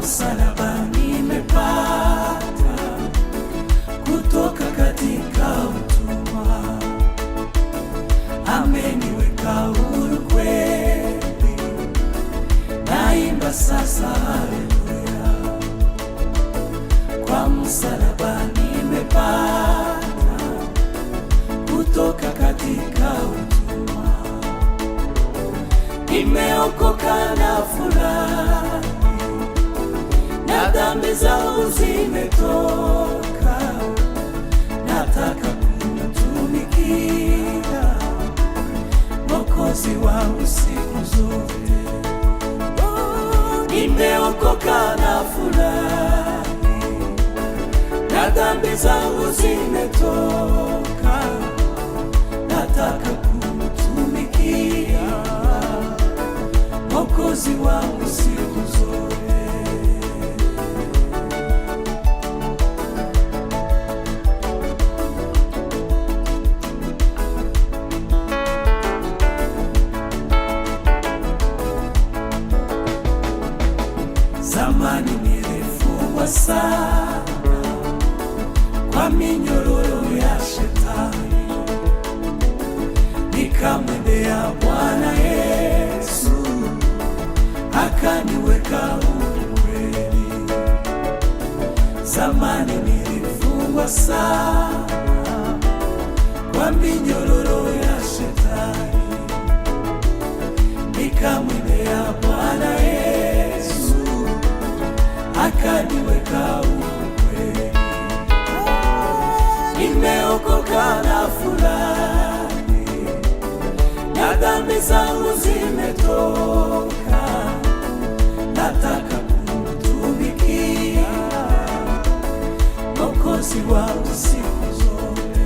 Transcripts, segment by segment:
msalaba nimepata kutoka katika utumwa, ameniweka huru kweli, naimba sasa haleluya. Kwa msalaba nimepata kutoka katika utumwa, nimeokoka na furahi, na dhambi zangu zimetoka, nataka kumtumikia Mwokozi wangu siku zote. Nimeokoka na furahi, na dhambi zangu zimetoka, nataka kumtumikia Mwokozi wangu siku zote. Zamani nilifungwa sana kwa minyororo ya Shetani, nikamwendea Bwana Yesu akaniweka huru kweli. Zamani nilifungwa sana kwa minyororo ya Shetani, nikamwendea Bwana Yesu akaniweka huru kweli. Nimeokoka na furahi, na dhambi zangu zimetoka, nataka kumtumikia Mwokozi wangu siku zote.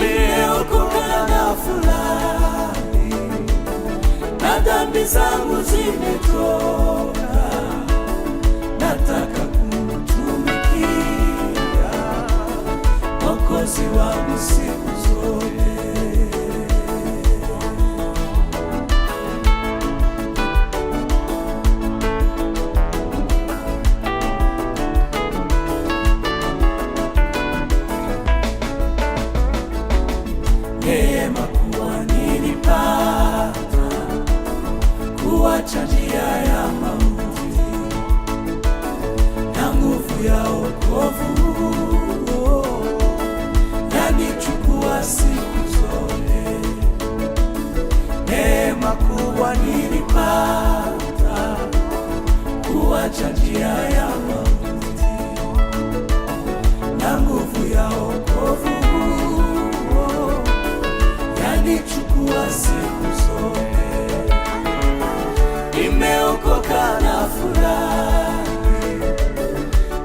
Nimeokoka na furahi, na dhambi zangu zimetoka, nataka kumtumikia Mwokozi wangu siku zote. Neema kuwa nilipata kuacha njia ya mauti, na nguvu ya wokovu yanichukua siku zote. Neema kubwa nilipata kuacha njia ya mauti, na nguvu ya wokovu yanichukua siku zote. Nimeokoka na furahi,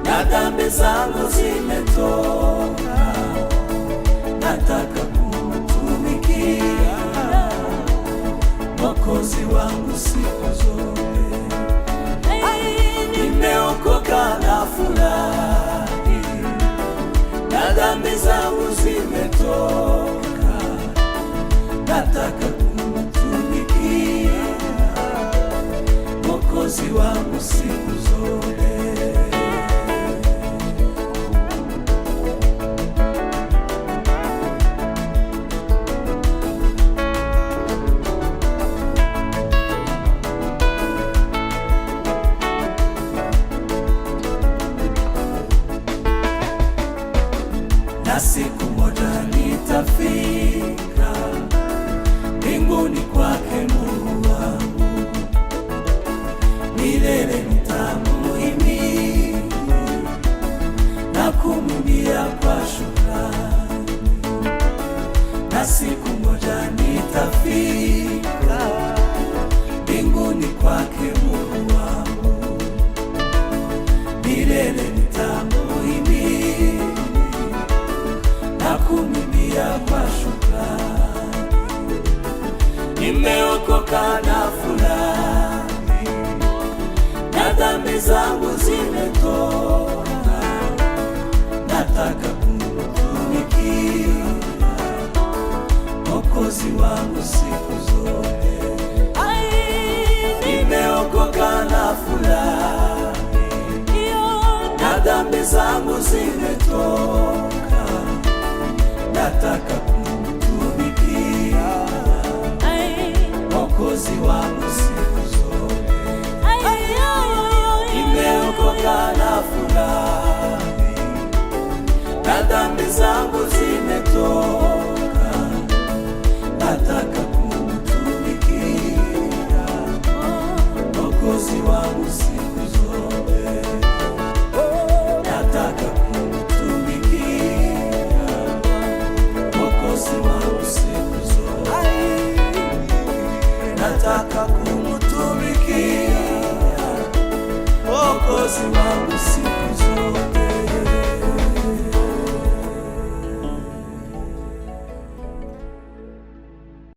na dhambi zangu zimetoka, nataka kumtumikia Mwokozi wangu siku zote. Nimeokoka na furahi, na dhambi zangu zimetoka, nataka kumtumikia Mwokozi wangu siku zote. Na siku moja nitafika mbinguni kwake Mungu wangu, milele nitamuhimidi na kumwimbia kwa shukrani. Na siku moja nitafika mbinguni kwake Mungu wangu, milele nitamuhimidi na kumwimbia kwa shukrani. Nimeokoka na furahi, na dhambi zangu zimetoka, nataka kumtumikia Mwokozi wangu siku zote. Nimeokoka na furahi, zangu zimetoka, nataka kumtumikia Mwokozi wangu siku zote. Nimeokoka na furahi, na dhambi zangu zimetoka, nataka kumtumikia Mwokozi wangu siku zote. Nataka kumtumikia Mwokozi wangu siku zote. Nataka kumtumikia Mwokozi wangu siku zote.